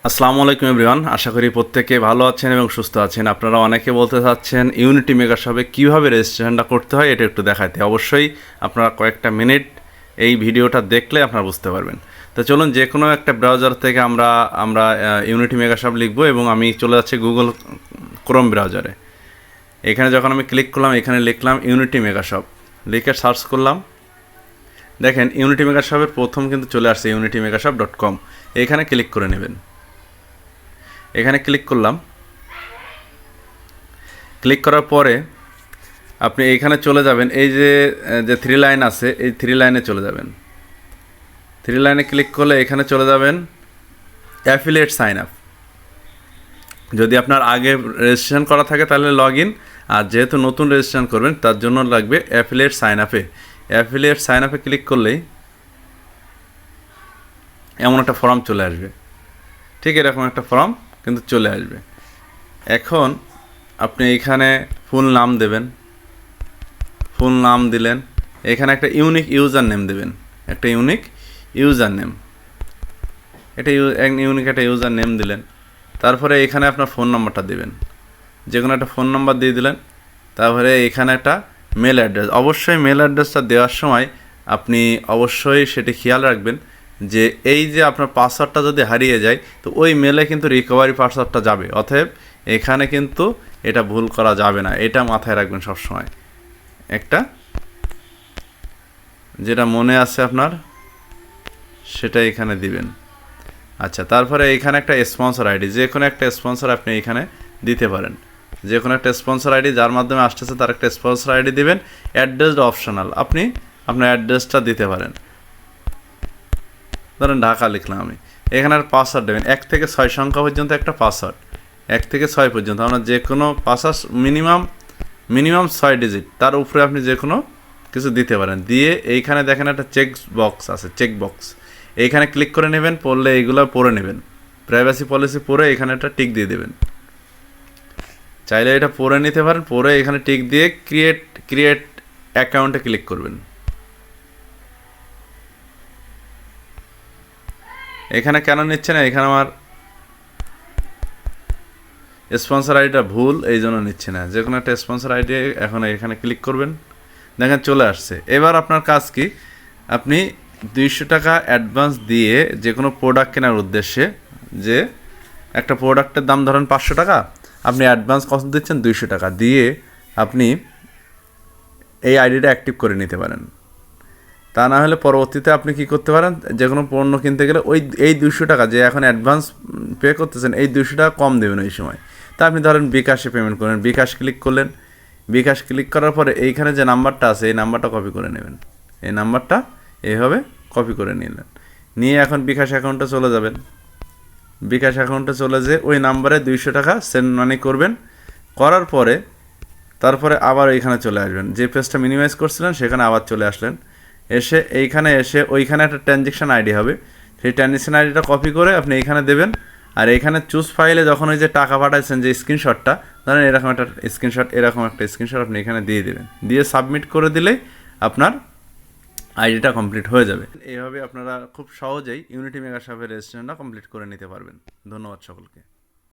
আসসালামু আলাইকুম এভরিওয়ান, আশা করি প্রত্যেকে ভালো আছেন এবং সুস্থ আছেন। আপনারা অনেকে বলতে চাচ্ছেন ইউনিটি মেগাশপে কীভাবে রেজিস্ট্রেশনটা করতে হয় এটা একটু দেখাতে। অবশ্যই আপনারা কয়েকটা মিনিট এই ভিডিওটা দেখলে আপনারা বুঝতে পারবেন। তো চলুন, যে কোনো একটা ব্রাউজার থেকে আমরা আমরা ইউনিটি মেগাশপ লিখব এবং আমি চলে যাচ্ছি গুগল ক্রোম ব্রাউজারে। এখানে যখন আমি ক্লিক করলাম, এখানে লিখলাম ইউনিটি মেগাশপ, লিখে সার্চ করলাম। দেখেন ইউনিটি মেগাশপের প্রথম কিন্তু চলে আসছে unitymegashop.com। এখানে ক্লিক করে নেবেন। এখানে ক্লিক করলাম। ক্লিক করার পরে আপনি এইখানে চলে যাবেন, এই যে যে থ্রি লাইন আছে এই থ্রি লাইনে চলে যাবেন। থ্রি লাইনে ক্লিক করলে এখানে চলে যাবেন অ্যাফিলিয়েট সাইন আপ। যদি আপনার আগে রেজিস্ট্রেশন করা থাকে তাহলে লগ ইন, আর যেহেতু নতুন রেজিস্ট্রেশন করবেন তার জন্য লাগবে অ্যাফিলিয়েট সাইন আপে। অ্যাফিলিয়েট সাইন আপে ক্লিক করলেই এমন একটা ফর্ম চলে আসবে। ঠিক এরকম একটা ফর্ম কিন্তু চলে আসবে। এখন আপনি এইখানে ফুল নাম দেবেন। ফুল নাম দিলেন, এখানে একটা ইউনিক ইউজার নেম দেবেন। একটা ইউনিক ইউজার নেম, এটা ইউনিক একটা ইউজার নেম দিলেন। তারপরে এখানে আপনার ফোন নাম্বারটা দেবেন, যে কোনো একটা ফোন নাম্বার দিয়ে দিলেন। তারপরে এখানে একটা মেল অ্যাড্রেস, অবশ্যই মেল অ্যাড্রেসটা দেওয়ার সময় আপনি অবশ্যই সেটি খেয়াল রাখবেন যে এই যে আপনার পাসওয়ার্ডটা যদি হারিয়ে যায় তো ওই মেলে কিন্তু রিকভারি পাসওয়ার্ডটা যাবে। অতএব এখানে কিন্তু এটা ভুল করা যাবে না, এটা মাথায় রাখবেন সবসময়। একটা যেটা মনে আছে আপনার সেটা এখানে দিবেন। আচ্ছা, তারপরে এখানে একটা স্পন্সর আইডি, যে কোনো একটা স্পন্সর আপনি এখানে দিতে পারেন। যে কোনো একটা স্পন্সর আইডি যার মাধ্যমে আসতেছে তার একটা স্পন্সর আইডি দিবেন। অ্যাড্রেস অপশনাল, আপনি আপনার অ্যাড্রেসটা দিতে পারেন। ধরেন ঢাকা লিখলাম আমি। এখানে আর পাসওয়ার্ড দেবেন 1 থেকে 6 সংখ্যা পর্যন্ত একটা পাসওয়ার্ড, 1 থেকে 6 পর্যন্ত। আপনার যে কোনো পাসওয়ার্ড মিনিমাম 6 ডিজিট, তার উপরে আপনি যে কোনো কিছু দিতে পারেন। দিয়ে এইখানে দেখেন একটা চেক বক্স আছে, চেক বক্স, এইখানে ক্লিক করে নেবেন। পড়লে এইগুলো পড়ে নেবেন, প্রাইভেসি পলিসি পড়ে এখানে একটা টিক দিয়ে দেবেন। চাইলে এটা পড়ে নিতে পারেন, পড়ে এখানে টিক দিয়ে ক্রিয়েট অ্যাকাউন্টে ক্লিক করবেন। এখানে কেন নিচ্ছে না, এখানে আমার স্পন্সর আইডিটা ভুল, এই জন্য নিচ্ছে না। যে কোনো একটা স্পন্সর আইডি এখন এখানে ক্লিক করবেন, দেখেন চলে আসছে। এবার আপনার কাজ কি, আপনি 200 টাকা অ্যাডভান্স দিয়ে যে কোনো প্রোডাক্ট কেনার উদ্দেশ্যে, যে একটা প্রোডাক্টের দাম ধরেন 500 টাকা, আপনি অ্যাডভান্স কত দিচ্ছেন 200 টাকা দিয়ে আপনি এই আইডিটা অ্যাক্টিভ করে নিতে পারেন। তা না হলে পরবর্তীতে আপনি কি করতে পারেন, যে কোনো পণ্য কিনতে গেলে এই 200 টাকা যে এখন অ্যাডভান্স পে করতেছেন এই 200 টাকা কম দেবেন ওই সময়। তা আপনি ধরেন বিকাশে পেমেন্ট করেন, বিকাশ ক্লিক করলেন। বিকাশ ক্লিক করার পরে এইখানে যে নাম্বারটা আছে এই নাম্বারটা কপি করে নেবেন। এই নাম্বারটা এইভাবে কপি করে নিলেন, নিয়ে এখন বিকাশ অ্যাকাউন্টে চলে যাবেন। বিকাশ অ্যাকাউন্টে চলে যেয়ে ওই নাম্বারে 200 টাকা সেন্ড মানি করবেন। করার পরে তারপরে আবার এইখানে চলে আসবেন, যে পেজটা মিনিমাইজ করছিলেন সেখানে আবার চলে আসলেন। এসে এইখানে এসে ওইখানে একটা ট্রানজ্যাকশান আইডি হবে, সেই ট্রানজ্যাকশান আইডিটা কপি করে আপনি এইখানে দেবেন। আর এইখানে চুজ ফাইলে যখন ওই যে টাকা পাঠাচ্ছেন যে স্ক্রিনশটটা, ধরেন এরকম একটা স্ক্রিনশট আপনি এখানে দিয়ে দেবেন। দিয়ে সাবমিট করে দিলেই আপনার আইডিটা কমপ্লিট হয়ে যাবে। এইভাবে আপনারা খুব সহজেই ইউনিটি মেগাশপের রেজিস্ট্রেশনটা কমপ্লিট করে নিতে পারবেন। ধন্যবাদ সকলকে।